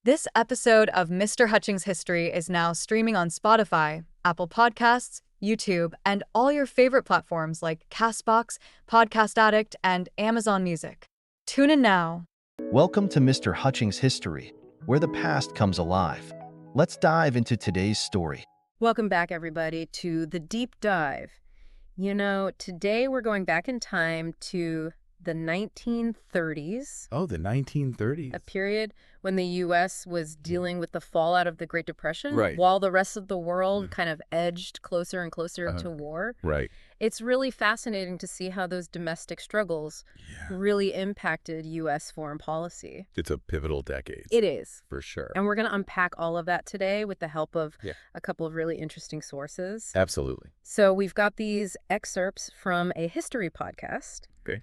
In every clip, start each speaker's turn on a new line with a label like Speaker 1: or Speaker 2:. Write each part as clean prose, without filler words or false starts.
Speaker 1: This episode of Mr. Hutchings History is now streaming on Spotify, Apple Podcasts, YouTube, and all your favorite platforms like Castbox, Podcast Addict, and Amazon Music. Tune in now.
Speaker 2: Welcome to Mr. Hutchings History, where the past comes alive. Let's dive into today's story.
Speaker 3: Welcome back, everybody, to The Deep Dive. You know, today we're going back in time to the 1930s.
Speaker 4: Oh, the 1930s.
Speaker 3: A period when the U.S. was dealing with the fallout of the Great Depression,
Speaker 4: Right.
Speaker 3: while the rest of the world kind of edged closer and closer to war.
Speaker 4: Right.
Speaker 3: It's really fascinating to see how those domestic struggles really impacted U.S. foreign policy.
Speaker 4: It's a pivotal decade.
Speaker 3: It is.
Speaker 4: For sure.
Speaker 3: And we're going to unpack all of that today with the help of
Speaker 4: Yeah.
Speaker 3: a couple of really interesting sources.
Speaker 4: Absolutely.
Speaker 3: So we've got these excerpts from a history podcast.
Speaker 4: Okay.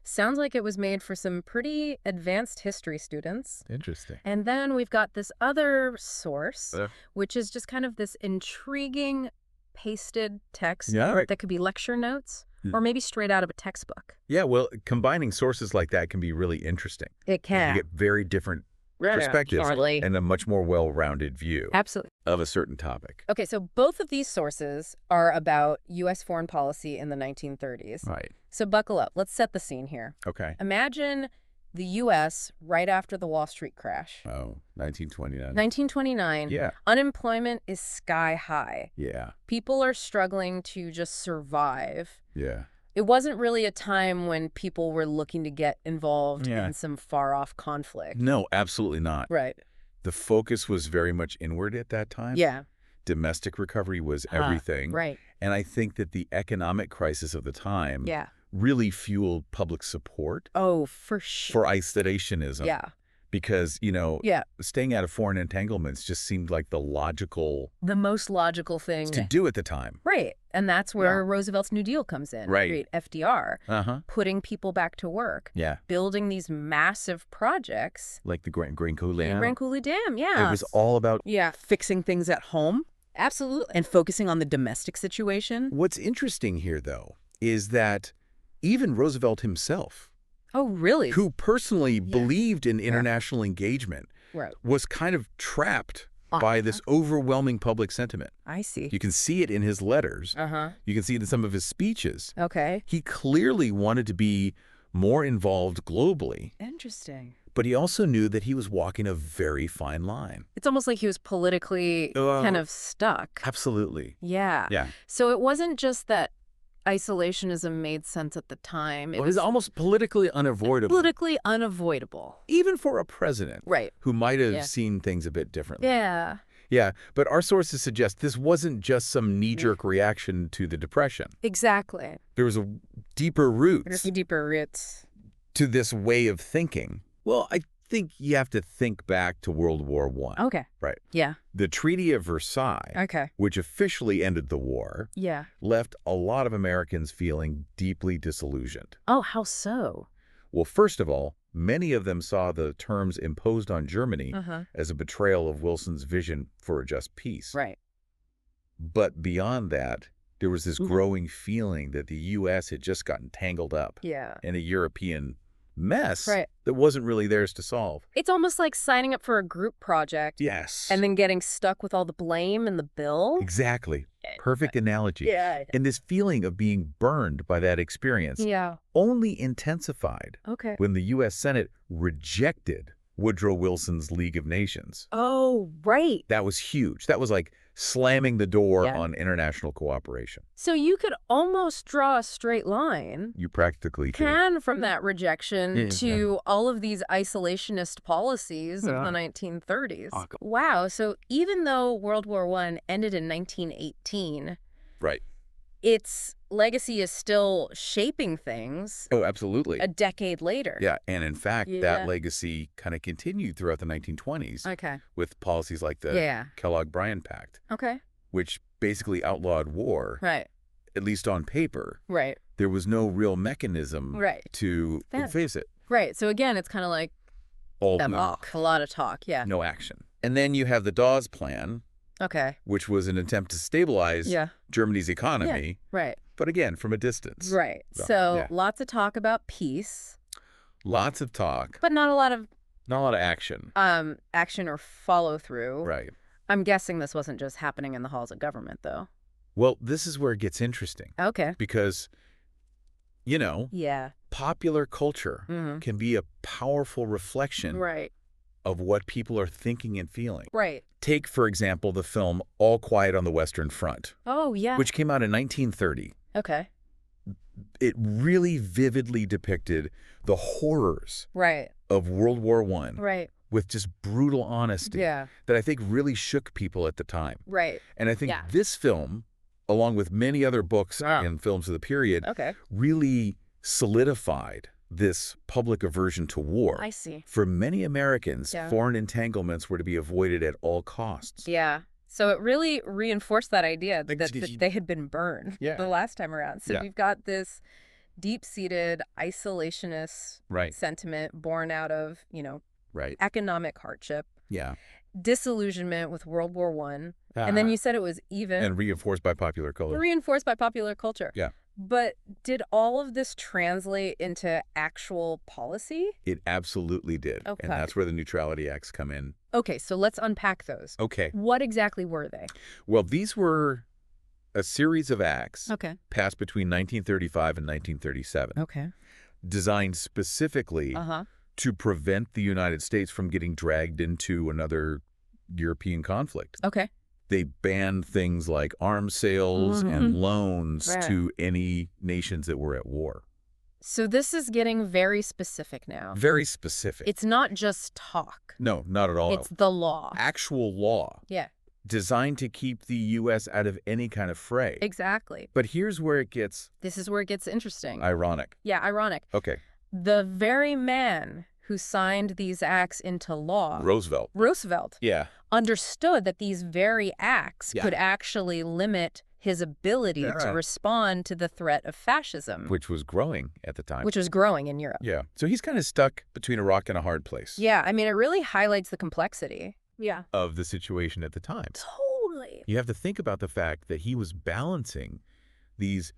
Speaker 3: Sounds like it was made for some pretty advanced history students.
Speaker 4: Interesting.
Speaker 3: And then we've got this other source,
Speaker 4: Yeah.
Speaker 3: which is just kind of this intriguing pasted text
Speaker 4: Yeah, right.
Speaker 3: that could be lecture notes
Speaker 4: Mm.
Speaker 3: or maybe straight out of a textbook.
Speaker 4: Yeah, well, combining sources like that can be really interesting.
Speaker 3: It can.
Speaker 4: You get very different perspectives
Speaker 3: Totally.
Speaker 4: and a much more well-rounded view
Speaker 3: Absolutely.
Speaker 4: of a certain topic.
Speaker 3: Okay, so both of these sources are about U.S. foreign policy in the 1930s.
Speaker 4: Right.
Speaker 3: So buckle up. Let's set the scene here.
Speaker 4: Okay.
Speaker 3: Imagine the U.S. right after the Wall Street crash.
Speaker 4: Oh, 1929.
Speaker 3: 1929.
Speaker 4: Yeah.
Speaker 3: Unemployment is sky high.
Speaker 4: Yeah.
Speaker 3: People are struggling to just survive.
Speaker 4: Yeah.
Speaker 3: It wasn't really a time when people were looking to get involved
Speaker 4: Yeah.
Speaker 3: in some far-off conflict.
Speaker 4: No, absolutely not.
Speaker 3: Right.
Speaker 4: The focus was very much inward at that time.
Speaker 3: Yeah.
Speaker 4: Domestic recovery was everything.
Speaker 3: Right.
Speaker 4: And I think that the economic crisis of the time
Speaker 3: Yeah.
Speaker 4: really fueled public support
Speaker 3: Oh, for sure.
Speaker 4: for isolationism.
Speaker 3: Yeah.
Speaker 4: Because,
Speaker 3: Yeah.
Speaker 4: staying out of foreign entanglements just seemed like the logical
Speaker 3: The most logical thing.
Speaker 4: to do at the time.
Speaker 3: Right. And that's where Roosevelt's New Deal comes in.
Speaker 4: Right.
Speaker 3: FDR.
Speaker 4: Uh-huh.
Speaker 3: Putting people back to work.
Speaker 4: Yeah.
Speaker 3: Building these massive projects.
Speaker 4: Like the Grand Coulee.
Speaker 3: Grand Coulee Dam, yeah.
Speaker 4: It was all about...
Speaker 3: Yeah.
Speaker 5: Fixing things at home
Speaker 3: Absolutely.
Speaker 5: and focusing on the domestic situation.
Speaker 4: What's interesting here, though, is that even Roosevelt himself,
Speaker 3: Oh, really?
Speaker 4: who personally believed in international engagement,
Speaker 3: Right.
Speaker 4: was kind of trapped by this overwhelming public sentiment.
Speaker 3: I see.
Speaker 4: You can see it in his letters.
Speaker 3: Uh-huh.
Speaker 4: You can see it in some of his speeches.
Speaker 3: Okay.
Speaker 4: He clearly wanted to be more involved globally,
Speaker 3: Interesting.
Speaker 4: but he also knew that he was walking a very fine line.
Speaker 3: It's almost like he was politically kind of stuck.
Speaker 4: Absolutely.
Speaker 3: Yeah.
Speaker 4: Yeah.
Speaker 3: So it wasn't just that isolationism made sense at the time. It
Speaker 4: It was almost politically unavoidable.
Speaker 3: politically unavoidable.
Speaker 4: Even for a president
Speaker 3: Right.
Speaker 4: who might have
Speaker 3: Yeah.
Speaker 4: seen things a bit differently.
Speaker 3: Yeah.
Speaker 4: Yeah, but our sources suggest this wasn't just some knee-jerk reaction to the Depression.
Speaker 3: Exactly.
Speaker 4: There was a deeper root
Speaker 3: There's deeper roots.
Speaker 4: to this way of thinking. Well, I think you have to think back to World War I.
Speaker 3: Okay.
Speaker 4: Right.
Speaker 3: Yeah.
Speaker 4: The Treaty of Versailles,
Speaker 3: Okay.
Speaker 4: which officially ended the war,
Speaker 3: Yeah.
Speaker 4: left a lot of Americans feeling deeply disillusioned.
Speaker 3: Oh, how so?
Speaker 4: Well, first of all, many of them saw the terms imposed on Germany
Speaker 3: Uh-huh.
Speaker 4: as a betrayal of Wilson's vision for a just peace.
Speaker 3: Right.
Speaker 4: But beyond that, there was this growing feeling that the U.S. had just gotten tangled up
Speaker 3: Yeah.
Speaker 4: in a European mess
Speaker 3: Right.
Speaker 4: that wasn't really theirs to solve.
Speaker 3: It's almost like signing up for a group project
Speaker 4: Yes.
Speaker 3: and then getting stuck with all the blame and the bill.
Speaker 4: Exactly. Perfect analogy.
Speaker 3: Yeah.
Speaker 4: And this feeling of being burned by that experience
Speaker 3: Yeah.
Speaker 4: only intensified
Speaker 3: Okay.
Speaker 4: when the U.S. Senate rejected Woodrow Wilson's League of Nations.
Speaker 3: Oh, right.
Speaker 4: That was huge. That was like slamming the door
Speaker 3: Yeah.
Speaker 4: on international cooperation.
Speaker 3: So you could almost draw a straight line
Speaker 4: You practically could.
Speaker 3: from that rejection
Speaker 4: Yeah.
Speaker 3: to all of these isolationist policies of
Speaker 4: Yeah.
Speaker 3: the 1930s.
Speaker 4: Oh,
Speaker 3: Wow. So even though World War I ended in 1918,
Speaker 4: Right.
Speaker 3: its legacy is still shaping things
Speaker 4: Oh, absolutely.
Speaker 3: a decade later.
Speaker 4: Yeah, and in fact,
Speaker 3: Yeah.
Speaker 4: that legacy kind of continued throughout the 1920s
Speaker 3: Okay.
Speaker 4: with policies like the
Speaker 3: Yeah.
Speaker 4: Kellogg-Briand Pact,
Speaker 3: Okay.
Speaker 4: which basically outlawed war,
Speaker 3: Right.
Speaker 4: at least on paper.
Speaker 3: Right.
Speaker 4: There was no real mechanism
Speaker 3: Right.
Speaker 4: to
Speaker 3: Fair.
Speaker 4: face it.
Speaker 3: Right. So again, it's kind of like
Speaker 4: All
Speaker 3: a lot of talk. Yeah.
Speaker 4: no action. And then you have the Dawes Plan,
Speaker 3: Okay.
Speaker 4: which was an attempt to stabilize
Speaker 3: Yeah.
Speaker 4: Germany's economy,
Speaker 3: Right.
Speaker 4: but again, from a distance.
Speaker 3: Right.
Speaker 4: So,
Speaker 3: So
Speaker 4: yeah.
Speaker 3: lots of talk about peace,
Speaker 4: Lots of talk.
Speaker 3: but not a lot of
Speaker 4: Not a lot of action.
Speaker 3: Action or follow through.
Speaker 4: Right.
Speaker 3: I'm guessing this wasn't just happening in the halls of government, though.
Speaker 4: Well, this is where it gets interesting.
Speaker 3: Okay.
Speaker 4: Because,
Speaker 3: Yeah.
Speaker 4: popular culture can be a powerful reflection
Speaker 3: Right.
Speaker 4: of what people are thinking and feeling.
Speaker 3: Right.
Speaker 4: Take, for example, the film All Quiet on the Western Front,
Speaker 3: Oh, yeah.
Speaker 4: which came out in 1930.
Speaker 3: Okay.
Speaker 4: It really vividly depicted the horrors
Speaker 3: Right.
Speaker 4: of World War I
Speaker 3: Right.
Speaker 4: with just brutal honesty
Speaker 3: Yeah.
Speaker 4: that I think really shook people at the time.
Speaker 3: Right.
Speaker 4: And I think
Speaker 3: Yeah.
Speaker 4: this film, along with many other books and films of the period,
Speaker 3: Okay.
Speaker 4: really solidified this public aversion to war.
Speaker 3: I see.
Speaker 4: For many Americans,
Speaker 3: Yeah.
Speaker 4: foreign entanglements were to be avoided at all costs.
Speaker 3: Yeah. So it really reinforced that idea
Speaker 4: Like,
Speaker 3: that
Speaker 4: did you-
Speaker 3: they had been burned
Speaker 4: Yeah.
Speaker 3: the last time around. So
Speaker 4: Yeah.
Speaker 3: we've got this deep-seated isolationist
Speaker 4: Right.
Speaker 3: sentiment born out of,
Speaker 4: Right.
Speaker 3: economic hardship,
Speaker 4: Yeah.
Speaker 3: disillusionment with World War I, and then you said it was
Speaker 4: And reinforced by popular culture.
Speaker 3: reinforced by popular culture.
Speaker 4: Yeah.
Speaker 3: But did all of this translate into actual policy?
Speaker 4: It absolutely did.
Speaker 3: Okay.
Speaker 4: And that's where the Neutrality Acts come in.
Speaker 3: Okay, so let's unpack those.
Speaker 4: Okay.
Speaker 3: What exactly were they?
Speaker 4: Well, these were a series of acts
Speaker 3: Okay.
Speaker 4: passed between 1935 and 1937,
Speaker 3: Okay.
Speaker 4: designed specifically
Speaker 3: Uh-huh.
Speaker 4: to prevent the United States from getting dragged into another European conflict.
Speaker 3: Okay.
Speaker 4: They banned things like arms sales and loans
Speaker 3: Right.
Speaker 4: to any nations that were at war.
Speaker 3: So this is getting very specific now.
Speaker 4: Very specific.
Speaker 3: It's not just talk.
Speaker 4: No, not at all.
Speaker 3: It's the law.
Speaker 4: Actual law
Speaker 3: Yeah,
Speaker 4: designed to keep the U.S. out of any kind of fray.
Speaker 3: exactly.
Speaker 4: But here's where it gets
Speaker 3: This is where it gets interesting.
Speaker 4: ironic.
Speaker 3: Yeah, ironic.
Speaker 4: Okay.
Speaker 3: The very man who signed these acts into law, Roosevelt,
Speaker 4: Yeah.
Speaker 3: understood that these very acts
Speaker 4: Yeah.
Speaker 3: could actually limit his ability to
Speaker 4: Yeah.
Speaker 3: respond to the threat of fascism,
Speaker 4: Which was growing at the time.
Speaker 3: which was growing in Europe.
Speaker 4: Yeah. So he's kind of stuck between a rock and a hard place
Speaker 3: Yeah, I mean, it really highlights the complexity. Yeah.
Speaker 4: of the situation at the time.
Speaker 3: Totally.
Speaker 4: You have to think about the fact that he was balancing these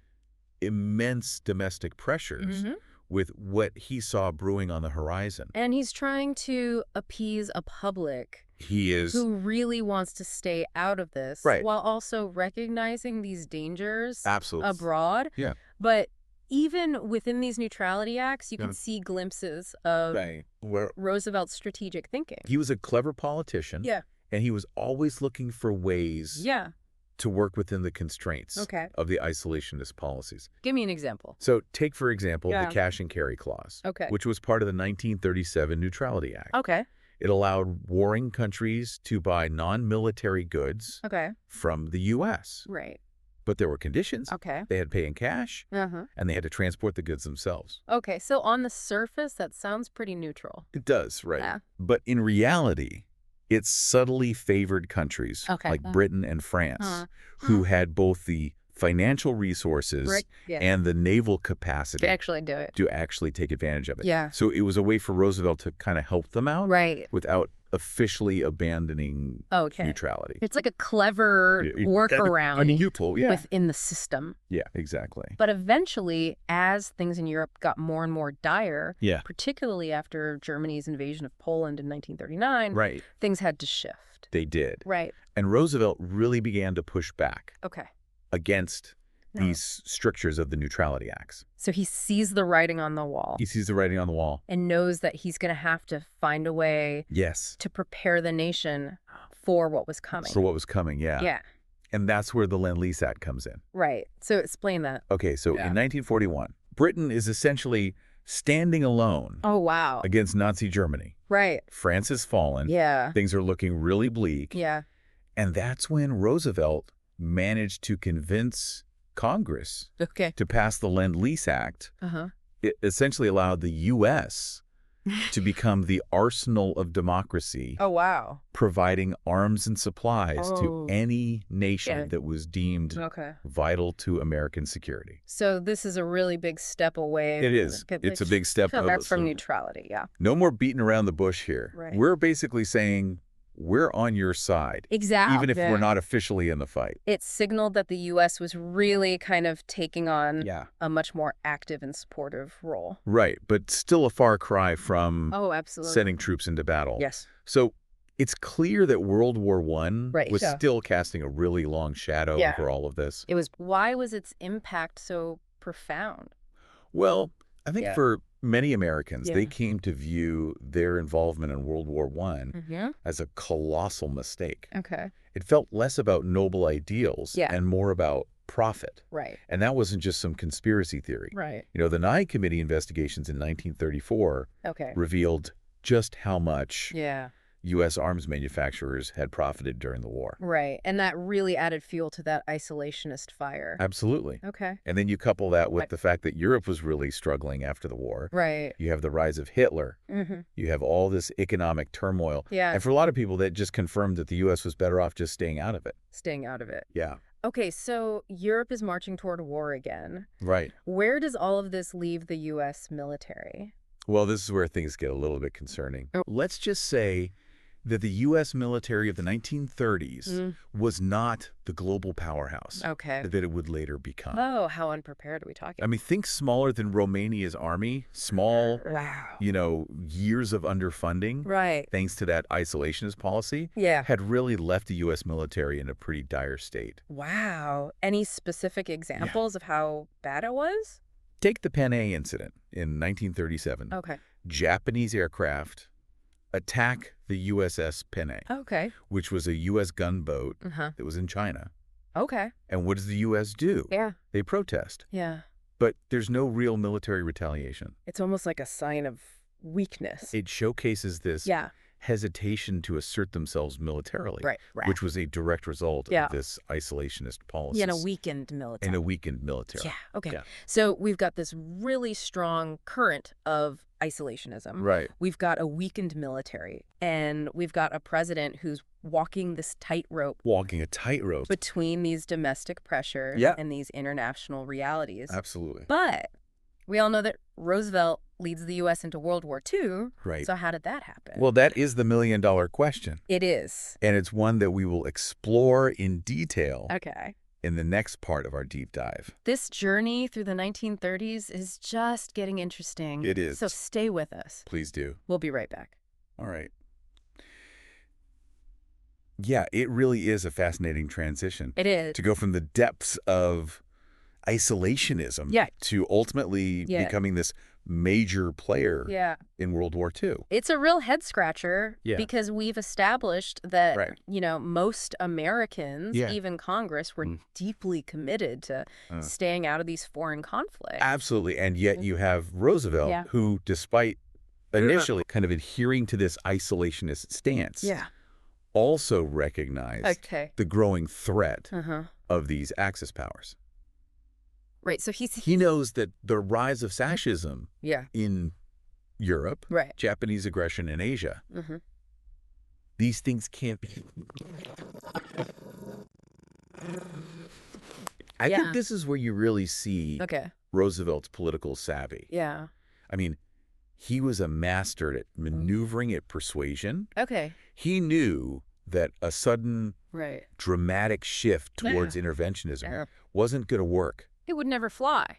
Speaker 4: immense domestic pressures with what he saw brewing on the horizon.
Speaker 3: And he's trying to appease a public
Speaker 4: He is
Speaker 3: who really wants to stay out of this,
Speaker 4: Right.
Speaker 3: while also recognizing these dangers
Speaker 4: absolutely
Speaker 3: abroad.
Speaker 4: Yeah.
Speaker 3: But even within these neutrality acts, you can
Speaker 4: Yeah.
Speaker 3: see glimpses of
Speaker 4: where
Speaker 3: Roosevelt's strategic thinking.
Speaker 4: he was a clever politician.
Speaker 3: Yeah.
Speaker 4: And he was always looking for ways
Speaker 3: Yeah.
Speaker 4: to work within the constraints
Speaker 3: Okay.
Speaker 4: of the isolationist policies.
Speaker 3: Give me an example.
Speaker 4: So take, for example,
Speaker 3: Yeah.
Speaker 4: the cash and carry clause,
Speaker 3: Okay.
Speaker 4: which was part of the 1937 Neutrality Act.
Speaker 3: Okay.
Speaker 4: It allowed warring countries to buy non-military goods
Speaker 3: Okay.
Speaker 4: from the U.S.,
Speaker 3: Right.
Speaker 4: but there were conditions.
Speaker 3: Okay.
Speaker 4: They had to pay in cash,
Speaker 3: Uh-huh.
Speaker 4: and they had to transport the goods themselves.
Speaker 3: Okay. So on the surface, that sounds pretty neutral.
Speaker 4: It does, right?
Speaker 3: Yeah.
Speaker 4: But in reality, it subtly favored countries
Speaker 3: Okay.
Speaker 4: like Britain and France,
Speaker 3: Uh-huh.
Speaker 4: who had both the financial resources
Speaker 3: Yeah.
Speaker 4: and the naval capacity
Speaker 3: To actually do it.
Speaker 4: to actually take advantage of it.
Speaker 3: Yeah.
Speaker 4: So it was a way for Roosevelt to kind of help them out
Speaker 3: Right.
Speaker 4: without officially abandoning
Speaker 3: Okay.
Speaker 4: neutrality.
Speaker 3: It's like a clever workaround
Speaker 4: Unusual, yeah.
Speaker 3: within the system.
Speaker 4: Yeah, exactly.
Speaker 3: But eventually, as things in Europe got more and more dire,
Speaker 4: Yeah.
Speaker 3: particularly after Germany's invasion of Poland in 1939,
Speaker 4: Right.
Speaker 3: things had to shift.
Speaker 4: They did.
Speaker 3: Right.
Speaker 4: And Roosevelt really began to push back
Speaker 3: Okay.
Speaker 4: against these strictures of the Neutrality Acts.
Speaker 3: So he sees the writing on the wall
Speaker 4: He sees the writing on the wall.
Speaker 3: and knows that he's going to have to find a way
Speaker 4: Yes.
Speaker 3: to prepare the nation for what was coming.
Speaker 4: For what was coming, yeah.
Speaker 3: Yeah.
Speaker 4: And that's where the Lend-Lease Act comes in.
Speaker 3: Right. So explain that.
Speaker 4: Okay, so
Speaker 3: Yeah.
Speaker 4: in 1941, Britain is essentially standing alone
Speaker 3: Oh, wow.
Speaker 4: against Nazi Germany.
Speaker 3: Right.
Speaker 4: France has fallen.
Speaker 3: Yeah.
Speaker 4: Things are looking really bleak.
Speaker 3: Yeah.
Speaker 4: And that's when Roosevelt managed to convince Congress
Speaker 3: Okay.
Speaker 4: to pass the Lend-Lease Act.
Speaker 3: Uh-huh.
Speaker 4: It essentially allowed the U.S. to become the arsenal of democracy,
Speaker 3: Oh, wow.
Speaker 4: providing arms and supplies
Speaker 3: Oh.
Speaker 4: to any nation
Speaker 3: Yeah.
Speaker 4: that was deemed
Speaker 3: Okay.
Speaker 4: vital to American security.
Speaker 3: So this is a really big step away.
Speaker 4: It is. It's a big step
Speaker 3: from neutrality. Yeah.
Speaker 4: No more beating around the bush here.
Speaker 3: Right.
Speaker 4: We're basically saying we're on your side.
Speaker 3: Exactly.
Speaker 4: Even if we're not officially in the fight.
Speaker 3: It signaled that the U.S. was really kind of taking on a much more active and supportive role.
Speaker 4: Right, but still a far cry from
Speaker 3: absolutely.
Speaker 4: sending troops into battle.
Speaker 5: Yes.
Speaker 4: So it's clear that World War I was
Speaker 3: Yeah.
Speaker 4: still casting a really long shadow over all of this.
Speaker 3: It was. Why was its impact so profound?
Speaker 4: Well, I think for many Americans,
Speaker 3: Yeah.
Speaker 4: they came to view their involvement in World War I
Speaker 3: Mm-hmm.
Speaker 4: as a colossal mistake.
Speaker 3: Okay.
Speaker 4: It felt less about noble ideals and more about profit.
Speaker 3: Right.
Speaker 4: And that wasn't just some conspiracy theory.
Speaker 3: Right.
Speaker 4: You know, the Nye Committee investigations in 1934
Speaker 3: Okay.
Speaker 4: revealed just how much
Speaker 3: Yeah.
Speaker 4: U.S. arms manufacturers had profited during the war.
Speaker 3: Right. And that really added fuel to that isolationist fire.
Speaker 4: Absolutely.
Speaker 3: Okay.
Speaker 4: And then you couple that with the fact that Europe was really struggling after the war.
Speaker 3: Right.
Speaker 4: You have the rise of Hitler.
Speaker 3: Mm-hmm.
Speaker 4: You have all this economic turmoil.
Speaker 3: Yeah.
Speaker 4: And for a lot of people, that just confirmed that the U.S. was better off just staying out of it.
Speaker 3: Staying out of it.
Speaker 4: Yeah.
Speaker 3: Okay, so Europe is marching toward war again.
Speaker 4: Right.
Speaker 3: Where does all of this leave the U.S. military?
Speaker 4: Well, this is where things get a little bit concerning. Let's just say that the U.S. military of the 1930s was not the global powerhouse
Speaker 3: Okay.
Speaker 4: that it would later become.
Speaker 3: Oh, how unprepared are we talking?
Speaker 4: I mean, think smaller than Romania's army, small,
Speaker 3: Wow.
Speaker 4: years of underfunding,
Speaker 3: Right.
Speaker 4: thanks to that isolationist policy,
Speaker 3: Yeah.
Speaker 4: had really left the U.S. military in a pretty dire state.
Speaker 3: Wow. Any specific examples of how bad it was?
Speaker 4: Take the Panay Incident in 1937.
Speaker 3: Okay.
Speaker 4: Japanese aircraft attack the USS Panay,
Speaker 3: Okay.
Speaker 4: which was a U.S. gunboat
Speaker 3: Uh-huh.
Speaker 4: that was in China.
Speaker 3: Okay.
Speaker 4: And what does the U.S. do?
Speaker 3: Yeah.
Speaker 4: They protest.
Speaker 3: Yeah.
Speaker 4: But there's no real military retaliation.
Speaker 3: It's almost like a sign of weakness.
Speaker 4: It showcases this
Speaker 3: Yeah.
Speaker 4: hesitation to assert themselves militarily,
Speaker 3: Right.
Speaker 4: which was a direct result
Speaker 3: Yeah.
Speaker 4: of this isolationist policy.
Speaker 5: Yeah, and a weakened military.
Speaker 4: And a weakened military.
Speaker 3: Yeah. Okay.
Speaker 4: Yeah.
Speaker 3: So we've got this really strong current of isolationism.
Speaker 4: Right.
Speaker 3: We've got a weakened military, and we've got a president who's walking this tightrope
Speaker 4: Walking a tightrope.
Speaker 3: between these domestic pressures
Speaker 4: Yeah.
Speaker 3: and these international realities.
Speaker 4: Absolutely.
Speaker 3: But we all know that Roosevelt leads the U.S. into World War II.
Speaker 4: Right.
Speaker 3: So how did that happen?
Speaker 4: Well, that is the million-dollar question.
Speaker 3: It is.
Speaker 4: And it's one that we will explore in detail
Speaker 3: Okay.
Speaker 4: in the next part of our deep dive.
Speaker 3: This journey through the 1930s is just getting interesting.
Speaker 4: It is.
Speaker 3: So stay with us.
Speaker 4: Please do.
Speaker 3: We'll be right back.
Speaker 4: All right. Yeah, it really is a fascinating transition.
Speaker 3: It is.
Speaker 4: To go from the depths of isolationism to ultimately becoming this major player
Speaker 3: Yeah.
Speaker 4: in World War II.
Speaker 3: It's a real head scratcher because we've established that, most Americans, even Congress, were deeply committed to staying out of these foreign conflicts.
Speaker 4: Absolutely. And yet you have Roosevelt, who, despite initially kind of adhering to this isolationist stance, also recognized the growing threat of these Axis powers.
Speaker 3: Right. So
Speaker 4: he knows that the rise of fascism in Europe, Japanese aggression in Asia, these things can't be. I think this is where you really see Roosevelt's political savvy.
Speaker 3: Yeah.
Speaker 4: I mean, he was a master at maneuvering at persuasion.
Speaker 3: Okay.
Speaker 4: He knew that a sudden dramatic shift towards interventionism wasn't going to work.
Speaker 3: It would never fly.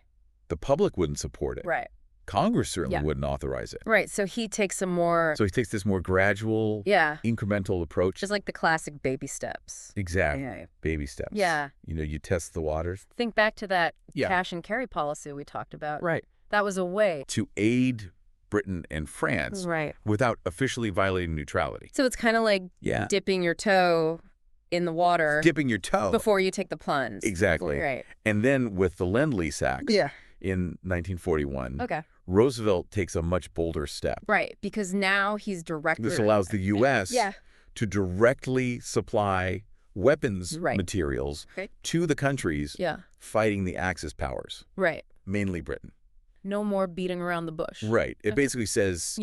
Speaker 4: The public wouldn't support it.
Speaker 3: Right.
Speaker 4: Congress certainly wouldn't authorize it.
Speaker 3: Right. So he takes a more...
Speaker 4: So he takes this more gradual, incremental approach.
Speaker 3: Just like the classic baby steps.
Speaker 4: Exactly.
Speaker 3: Yeah.
Speaker 4: Baby steps.
Speaker 3: Yeah.
Speaker 4: You test the waters.
Speaker 3: Think back to that cash and carry policy we talked about.
Speaker 4: Right.
Speaker 3: That was a way
Speaker 4: to aid Britain and France without officially violating neutrality.
Speaker 3: So it's kind of like dipping your toe in the water.
Speaker 4: Dipping your toe.
Speaker 3: Before you take the plunge.
Speaker 4: Exactly.
Speaker 3: Right.
Speaker 4: And then with the Lend-Lease Act in 1941, Roosevelt takes a much bolder step.
Speaker 3: Right, because now he's directly...
Speaker 4: This allows the U.S. to directly supply weapons materials to the countries fighting the Axis powers.
Speaker 3: Right.
Speaker 4: Mainly Britain.
Speaker 3: No more beating around the bush.
Speaker 4: Right. It basically says,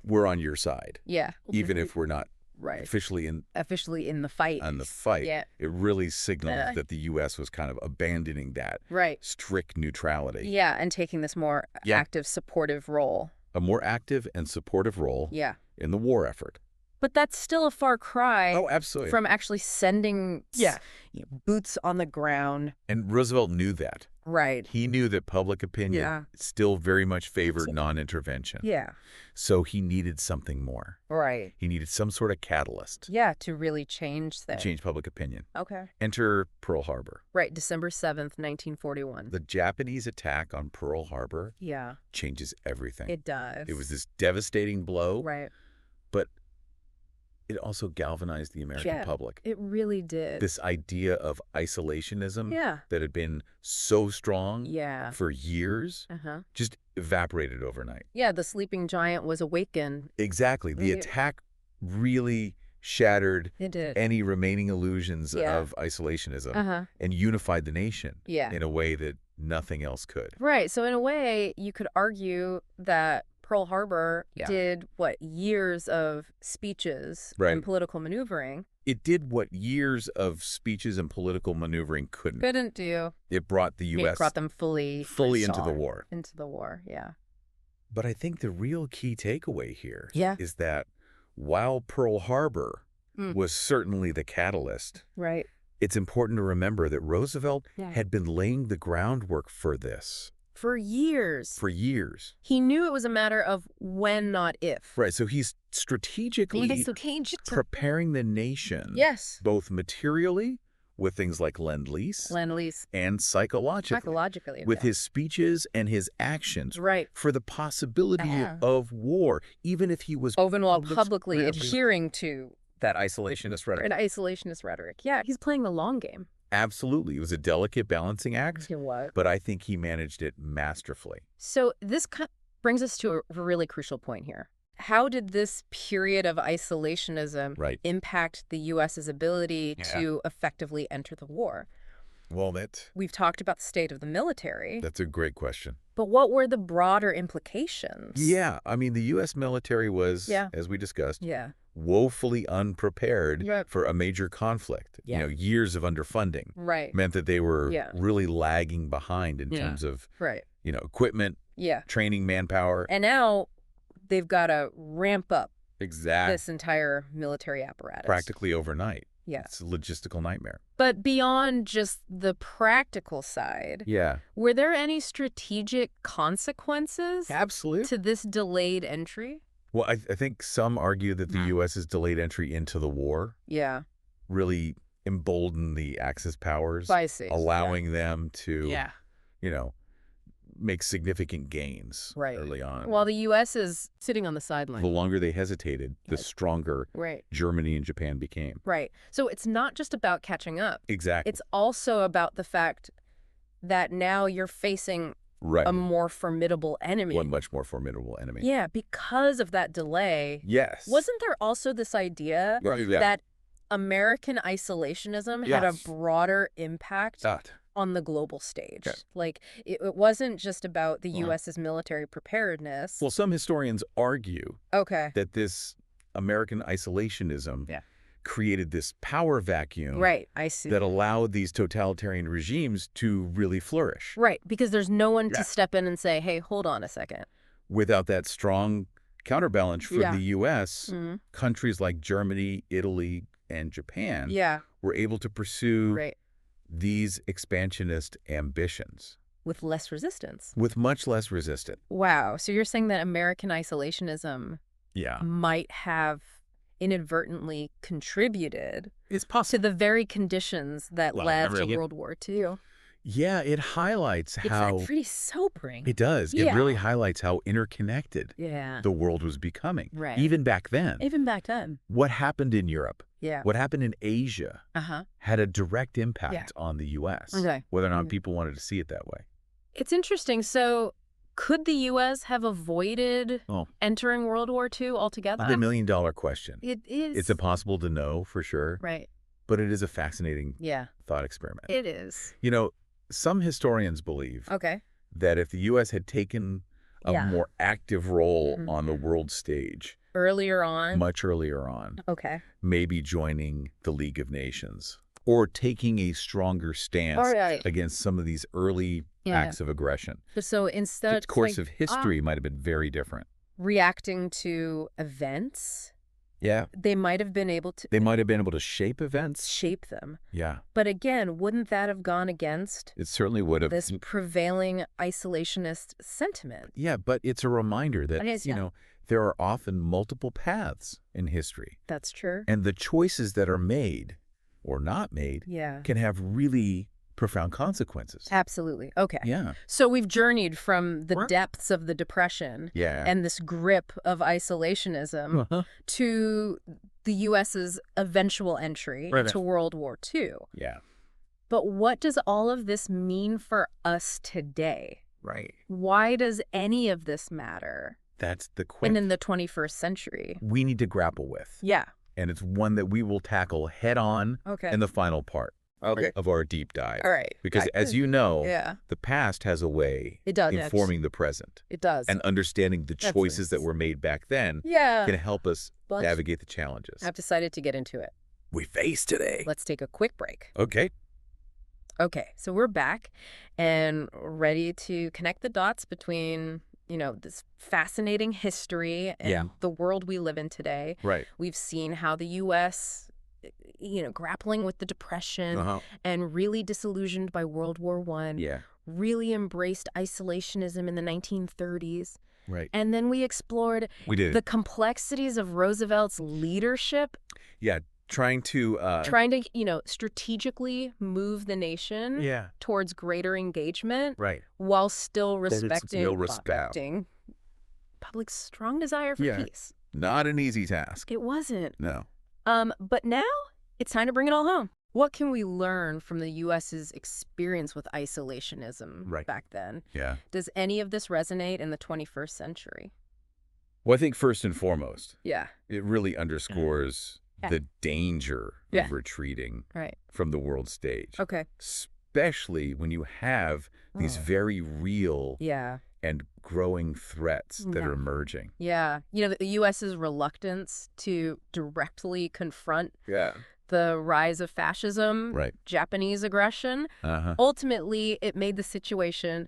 Speaker 4: we're on your side.
Speaker 3: Yeah.
Speaker 4: Even if we're not officially in
Speaker 3: the fight.
Speaker 4: On the fight. Yeah. It really signaled that the U.S. was kind of abandoning that strict neutrality.
Speaker 3: Yeah, and taking this more active, supportive role.
Speaker 4: A more active and supportive role in the war effort.
Speaker 3: But that's still a far cry
Speaker 4: from
Speaker 3: actually sending boots on the ground.
Speaker 4: And Roosevelt knew that.
Speaker 3: Right.
Speaker 4: He knew that public opinion still very much favored non-intervention.
Speaker 3: Yeah.
Speaker 4: So he needed something more.
Speaker 3: Right.
Speaker 4: He needed some sort of catalyst.
Speaker 3: Yeah, to really change things.
Speaker 4: Change public opinion.
Speaker 3: Okay.
Speaker 4: Enter Pearl Harbor.
Speaker 3: Right, December 7th, 1941.
Speaker 4: The Japanese attack on Pearl Harbor changes everything.
Speaker 3: It does.
Speaker 4: It was this devastating blow.
Speaker 3: Right.
Speaker 4: But it also galvanized the American public.
Speaker 3: It really did.
Speaker 4: This idea of isolationism that had been so strong for years just evaporated overnight.
Speaker 3: Yeah, the sleeping giant was awakened.
Speaker 4: Exactly. The attack really shattered any remaining illusions of isolationism and unified the nation in a way that nothing else could.
Speaker 3: Right. So in a way, you could argue that Pearl Harbor did, years of speeches and political maneuvering.
Speaker 4: It did what years of speeches and political maneuvering couldn't do. It brought the U.S.
Speaker 3: It brought them fully
Speaker 4: into the war.
Speaker 3: Into the war,
Speaker 4: But I think the real key takeaway here is that while Pearl Harbor was certainly the catalyst, it's important to remember that Roosevelt had been laying the groundwork for this.
Speaker 3: For years.
Speaker 4: For years.
Speaker 3: He knew it was a matter of when, not if.
Speaker 4: Right. So he's strategically preparing the nation. Both materially, with things like Lend-Lease. And psychologically. With his speeches and his actions. For the possibility of war, even if he was...
Speaker 3: Even while publicly adhering to...
Speaker 4: that isolationist rhetoric.
Speaker 3: An isolationist rhetoric. Yeah, he's playing the long game.
Speaker 4: Absolutely. It was a delicate balancing act.
Speaker 3: It was.
Speaker 4: But I think he managed it masterfully.
Speaker 3: So this brings us to a really crucial point here. How did this period of isolationism impact the U.S.'s ability to effectively enter the war?
Speaker 4: Well,
Speaker 3: we've talked about the state of the military.
Speaker 4: That's a great question.
Speaker 3: But what were the broader implications?
Speaker 4: Yeah. I mean, the U.S. military was, as we discussed, woefully unprepared for a major conflict. You know, years of underfunding meant that they were really lagging behind in terms of, you know, equipment, training, manpower.
Speaker 3: And now they've got to ramp up
Speaker 4: Exactly.
Speaker 3: This entire military apparatus.
Speaker 4: Practically overnight.
Speaker 3: Yeah.
Speaker 4: It's a logistical nightmare.
Speaker 3: But beyond just the practical side, were there any strategic consequences to this delayed entry?
Speaker 4: Well, I think some argue that the U.S.'s delayed entry into the war really emboldened the Axis powers, allowing them to, you know, make significant gains early on.
Speaker 3: While the U.S. is sitting on the sideline.
Speaker 4: The longer they hesitated, the stronger Germany and Japan became.
Speaker 3: Right. So it's not just about catching up.
Speaker 4: Exactly.
Speaker 3: It's also about the fact that now you're facing a more formidable enemy.
Speaker 4: One much more formidable enemy.
Speaker 3: Yeah, because of that delay.
Speaker 4: Yes.
Speaker 3: Wasn't there also this idea that American isolationism had a broader impact on the global stage? Like, it wasn't just about the U.S.'s military preparedness.
Speaker 4: Well, some historians argue that this American isolationism created this power vacuum that allowed these totalitarian regimes to really flourish.
Speaker 3: Right, because there's no one to step in and say, hey, hold on a second.
Speaker 4: Without that strong counterbalance from the U.S., countries like Germany, Italy, and Japan were able to pursue these expansionist ambitions.
Speaker 3: With less resistance.
Speaker 4: With much less resistance.
Speaker 3: Wow. So you're saying that American isolationism might have inadvertently contributed to the very conditions that led to World War II.
Speaker 4: Yeah, it highlights how...
Speaker 3: It's pretty sobering.
Speaker 4: It does. It really highlights how interconnected the world was becoming. Even back then.
Speaker 3: Even back then.
Speaker 4: What happened in Europe, what happened in Asia had a direct impact on the U.S., whether or not people wanted to see it that way.
Speaker 3: It's interesting. So could the U.S. have avoided entering World War II altogether?
Speaker 4: The million-dollar question.
Speaker 3: It is.
Speaker 4: It's impossible to know for sure.
Speaker 3: Right.
Speaker 4: But it is a fascinating thought experiment.
Speaker 3: It is.
Speaker 4: You know, some historians believe that if the U.S. had taken a more active role on the world stage
Speaker 3: earlier on,
Speaker 4: much earlier on, maybe joining the League of Nations or taking a stronger stance against some of these early acts of aggression.
Speaker 3: So instead,
Speaker 4: the course of history might have been very different.
Speaker 3: Reacting to events
Speaker 4: Yeah.
Speaker 3: They might have been able to...
Speaker 4: They might have been able to shape events.
Speaker 3: Shape them.
Speaker 4: Yeah.
Speaker 3: But again, wouldn't that have gone against...
Speaker 4: It certainly would have.
Speaker 3: ...this prevailing isolationist sentiment?
Speaker 4: Yeah, but it's a reminder that, you know, there are often multiple paths in history.
Speaker 3: That's true.
Speaker 4: And the choices that are made or not made can have really profound consequences.
Speaker 3: Absolutely. Okay.
Speaker 4: Yeah.
Speaker 3: So we've journeyed from the depths of the Depression and this grip of isolationism to the U.S.'s eventual entry to World War II.
Speaker 4: Yeah.
Speaker 3: But what does all of this mean for us today?
Speaker 4: Right.
Speaker 3: Why does any of this matter?
Speaker 4: That's the question.
Speaker 3: And in the 21st century.
Speaker 4: We need to grapple with.
Speaker 3: Yeah.
Speaker 4: And it's one that we will tackle head on in the final part of our deep dive.
Speaker 3: All right.
Speaker 4: Because as you know,
Speaker 3: Yeah.
Speaker 4: the past has a way
Speaker 3: It does.
Speaker 4: informing the present.
Speaker 3: It does.
Speaker 4: And understanding the choices that were made back then can help us navigate the challenges
Speaker 3: I've decided to get into it.
Speaker 4: we face today.
Speaker 3: Let's take a quick break.
Speaker 4: Okay.
Speaker 3: Okay, so we're back and ready to connect the dots between, you know, this fascinating history and the world we live in today.
Speaker 4: Right.
Speaker 3: We've seen how the U.S., you know, grappling with the Depression and really disillusioned by World War I, really embraced isolationism in the 1930s.
Speaker 4: Right.
Speaker 3: And then we explored the complexities of Roosevelt's leadership.
Speaker 4: Yeah, trying to,
Speaker 3: you know, strategically move the nation towards greater engagement while still respecting public's strong desire for peace.
Speaker 4: Not an easy task.
Speaker 3: It wasn't.
Speaker 4: No.
Speaker 3: But now it's time to bring it all home. What can we learn from the U.S.'s experience with isolationism back then?
Speaker 4: Yeah.
Speaker 3: Does any of this resonate in the 21st century?
Speaker 4: Well, I think first and foremost,
Speaker 3: Yeah.
Speaker 4: it really underscores the danger of retreating from the world stage.
Speaker 3: Okay.
Speaker 4: Especially when you have these very real and growing threats that are emerging.
Speaker 3: Yeah. You know, the U.S.'s reluctance to directly confront the rise of fascism, Japanese aggression, ultimately it made the situation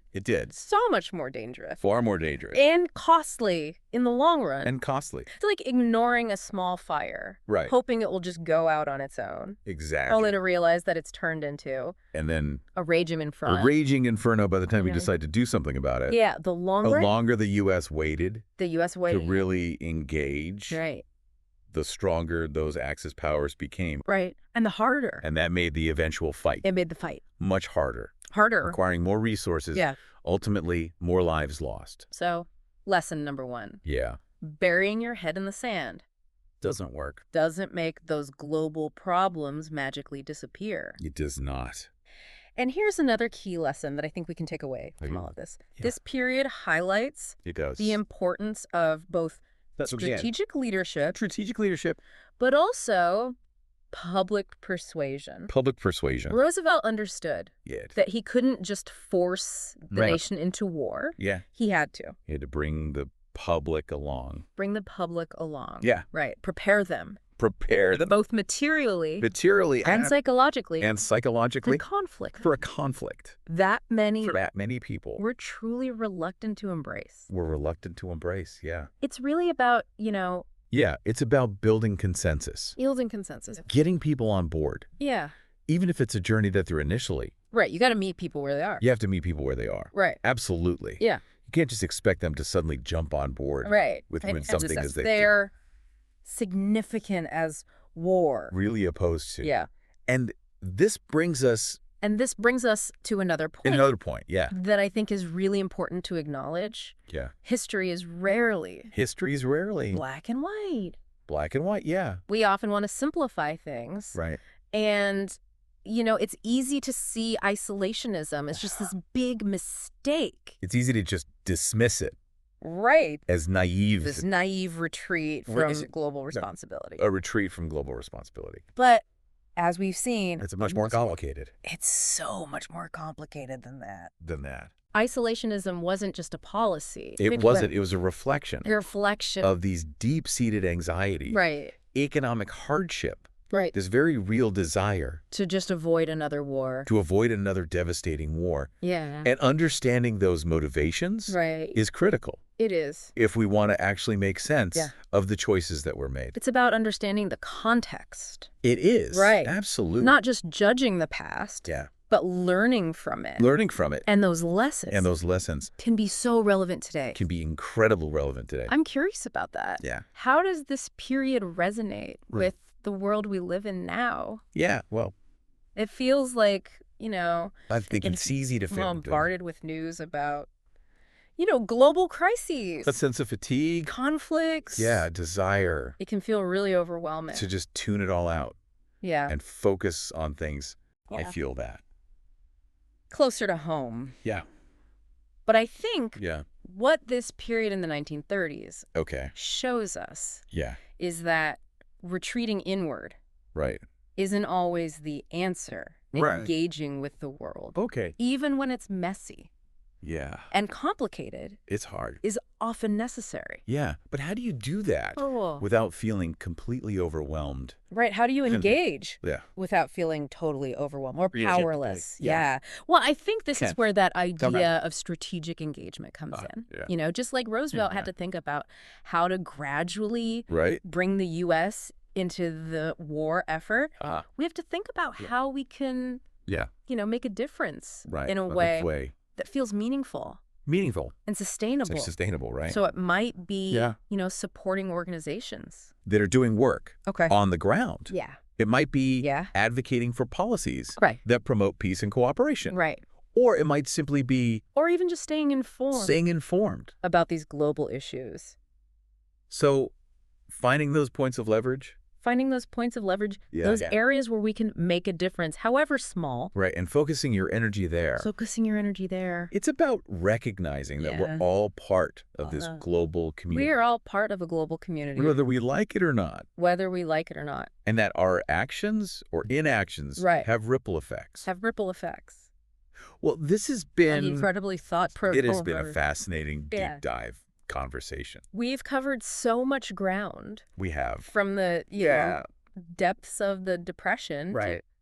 Speaker 3: so much more dangerous.
Speaker 4: Far more dangerous.
Speaker 3: And costly in the long run.
Speaker 4: And costly.
Speaker 3: It's like ignoring a small fire, hoping it will just go out on its own.
Speaker 4: Exactly.
Speaker 3: Only to realize that it's turned into
Speaker 4: and then
Speaker 3: a raging inferno.
Speaker 4: A raging inferno by the time we decide to do something about it.
Speaker 3: Yeah, the longer
Speaker 4: the U.S. waited.
Speaker 3: The U.S. waited.
Speaker 4: To really engage.
Speaker 3: Right.
Speaker 4: The stronger those Axis powers became.
Speaker 3: Right. And the harder.
Speaker 4: And that made the eventual fight.
Speaker 3: It made the fight.
Speaker 4: Much harder.
Speaker 3: Harder.
Speaker 4: Requiring more resources.
Speaker 3: Yeah.
Speaker 4: Ultimately, more lives lost.
Speaker 3: So, lesson number 1.
Speaker 4: Yeah.
Speaker 3: Burying your head in the sand.
Speaker 4: Doesn't work.
Speaker 3: Doesn't make those global problems magically disappear.
Speaker 4: It does not.
Speaker 3: And here's another key lesson that I think we can take away from all of this. This period highlights the importance of both strategic leadership, but also public persuasion.
Speaker 4: Public persuasion.
Speaker 3: Roosevelt understood that he couldn't just force the nation into war.
Speaker 4: Yeah.
Speaker 3: He had to.
Speaker 4: He had to bring the public along.
Speaker 3: Bring the public along.
Speaker 4: Yeah.
Speaker 3: Right. Prepare them.
Speaker 4: Prepare them.
Speaker 3: Both materially
Speaker 4: and
Speaker 3: psychologically.
Speaker 4: For
Speaker 3: conflict.
Speaker 4: For a conflict.
Speaker 3: That many
Speaker 4: people.
Speaker 3: We're truly reluctant to embrace.
Speaker 4: Yeah.
Speaker 3: It's really about, you know.
Speaker 4: Yeah, it's about building consensus. Getting people on board.
Speaker 3: Yeah.
Speaker 4: Even if it's a journey that they're initially.
Speaker 3: Right. You got to meet people where they are.
Speaker 4: You have to meet people where they are.
Speaker 3: Right.
Speaker 4: Absolutely.
Speaker 3: Yeah.
Speaker 4: You can't just expect them to suddenly jump on board. With when something is
Speaker 3: they're significant as war.
Speaker 4: Really opposed to.
Speaker 3: Yeah.
Speaker 4: And this brings us
Speaker 3: to another point.
Speaker 4: That
Speaker 3: I think is really important to acknowledge.
Speaker 4: Yeah.
Speaker 3: History is rarely black and white.
Speaker 4: Yeah.
Speaker 3: We often want to simplify things.
Speaker 4: Right.
Speaker 3: And, you know, it's easy to see isolationism as just this big mistake.
Speaker 4: It's easy to just dismiss it.
Speaker 3: Right.
Speaker 4: As naive.
Speaker 3: This naive retreat from global responsibility.
Speaker 4: A retreat from global responsibility.
Speaker 3: But as we've seen,
Speaker 4: it's much more complicated.
Speaker 3: It's so much more complicated than that.
Speaker 6: Isolationism wasn't just a policy.
Speaker 4: It wasn't. It was a reflection.
Speaker 6: A reflection.
Speaker 4: Of these deep-seated anxiety.
Speaker 6: Right.
Speaker 4: Economic hardship.
Speaker 6: Right.
Speaker 4: This very real desire.
Speaker 6: To just avoid another war.
Speaker 4: To avoid another devastating war.
Speaker 6: Yeah.
Speaker 4: And understanding those motivations
Speaker 6: right.
Speaker 4: is critical.
Speaker 3: It is.
Speaker 4: If we want to actually make sense of the choices that were made.
Speaker 3: It's about understanding the context.
Speaker 4: It is.
Speaker 3: Right.
Speaker 4: Absolutely.
Speaker 3: Not just judging the past. But learning from it.
Speaker 4: Learning from it.
Speaker 3: And those lessons.
Speaker 4: And those lessons.
Speaker 3: Can be so relevant today.
Speaker 4: Can be incredibly relevant today.
Speaker 3: I'm curious about that.
Speaker 4: Yeah.
Speaker 3: How does this period resonate with the world we live in now?
Speaker 4: Yeah, well.
Speaker 3: It feels like, you know.
Speaker 4: I think it's easy to feel
Speaker 3: bombarded with news about, you know, global crises.
Speaker 4: A sense of fatigue.
Speaker 3: Conflicts.
Speaker 4: Yeah, desire.
Speaker 3: It can feel really overwhelming.
Speaker 4: To just tune it all out.
Speaker 3: Yeah.
Speaker 4: And focus on things.
Speaker 3: Yeah.
Speaker 4: I feel that.
Speaker 3: Closer to home.
Speaker 4: Yeah.
Speaker 3: But I think what this period in the 1930s shows us is that retreating inward isn't always the answer. Engaging with the world. Even when it's messy.
Speaker 4: Yeah.
Speaker 3: And complicated.
Speaker 4: It's hard.
Speaker 3: Is often necessary.
Speaker 4: Yeah. But how do you do that without feeling completely overwhelmed?
Speaker 3: Right. How do you engage without feeling totally overwhelmed or powerless? Yeah. Well, I think this is where that idea of strategic engagement comes in. You know, just like Roosevelt had to think about how to gradually bring the U.S. into the war effort. We have to think about how we can, you know, make a difference in a way that feels meaningful. And sustainable.
Speaker 4: Sustainable, right?
Speaker 3: So it might be, you know, supporting organizations.
Speaker 4: That are doing work on the ground.
Speaker 3: Yeah.
Speaker 4: It might be advocating for policies that promote peace and cooperation.
Speaker 3: Right.
Speaker 4: Or it might simply be...
Speaker 3: Or even just staying informed.
Speaker 4: Staying informed.
Speaker 3: About these global issues.
Speaker 4: So finding those points of leverage...
Speaker 3: Finding those points of leverage, those areas where we can make a difference, however small.
Speaker 4: Right, and focusing your energy there.
Speaker 3: Focusing your energy there.
Speaker 4: It's about recognizing that we're all part of this global community.
Speaker 3: We are all part of a global community.
Speaker 4: Whether we like it or not.
Speaker 3: Whether we like it or not.
Speaker 4: And that our actions or inactions have ripple effects.
Speaker 3: Have ripple effects.
Speaker 4: Well, this has been...
Speaker 3: incredibly thought-provoking.
Speaker 4: It has been a fascinating deep dive conversation.
Speaker 3: We've covered so much ground.
Speaker 4: We have.
Speaker 3: From the you know, depths of the Depression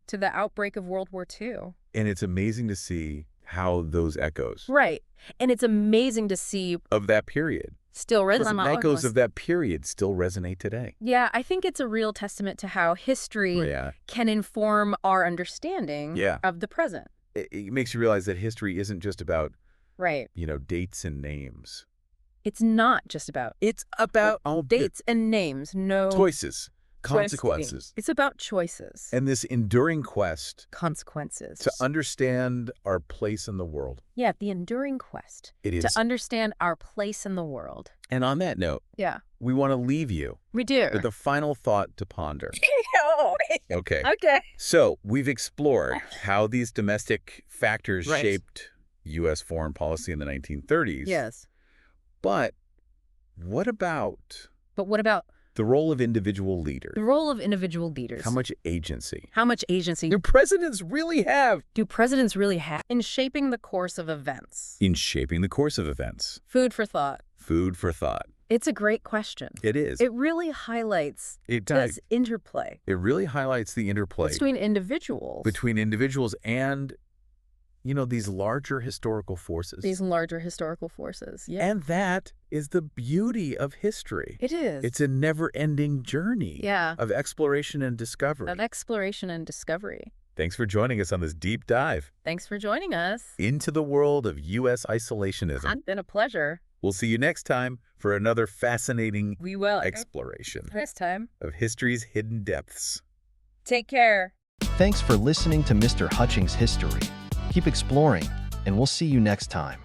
Speaker 3: to the outbreak of World War II.
Speaker 4: And it's amazing to see how those echoes.
Speaker 3: Right. And it's amazing to see.
Speaker 4: Of that period.
Speaker 3: Still resonate.
Speaker 4: Echoes of that period still resonate today.
Speaker 3: Yeah, I think it's a real testament to how history can inform our understanding of the present.
Speaker 4: It makes you realize that history isn't just about, you know, dates and names.
Speaker 3: It's not just about. It's about dates and names. No.
Speaker 4: Choices. Consequences.
Speaker 3: It's about choices.
Speaker 4: And this enduring quest.
Speaker 3: Consequences.
Speaker 4: To understand our place in the world.
Speaker 3: Yeah, the enduring quest.
Speaker 4: It is.
Speaker 3: To understand our place in the world.
Speaker 4: And on that note. We want to leave you.
Speaker 3: We do.
Speaker 4: With a final thought to ponder. Okay. So we've explored how these domestic factors shaped U.S. foreign policy in the 1930s.
Speaker 3: Yes.
Speaker 4: But what about...
Speaker 3: But what about...
Speaker 4: The role of individual leaders.
Speaker 3: The role of individual leaders.
Speaker 4: How much agency?
Speaker 3: How much agency
Speaker 4: do presidents really have?
Speaker 3: Do presidents really have in shaping the course of events?
Speaker 4: In shaping the course of events.
Speaker 3: Food for thought.
Speaker 4: Food for thought.
Speaker 3: It's a great question.
Speaker 4: It is.
Speaker 3: It really highlights this interplay.
Speaker 4: It really highlights the interplay.
Speaker 3: Between individuals.
Speaker 4: Between individuals and... you know, these larger historical forces.
Speaker 3: These larger historical forces, yeah.
Speaker 4: And that is the beauty of history.
Speaker 3: It is.
Speaker 4: It's a never-ending journey of exploration and discovery. Thanks for joining us on this deep dive.
Speaker 3: Thanks for joining us.
Speaker 4: Into the world of U.S. isolationism.
Speaker 3: It's been a pleasure.
Speaker 4: We'll see you next time for another fascinating exploration.
Speaker 3: Next time.
Speaker 4: Of history's hidden depths.
Speaker 3: Take care.
Speaker 2: Thanks for listening to Mr. Hutchings History. Keep exploring, and we'll see you next time.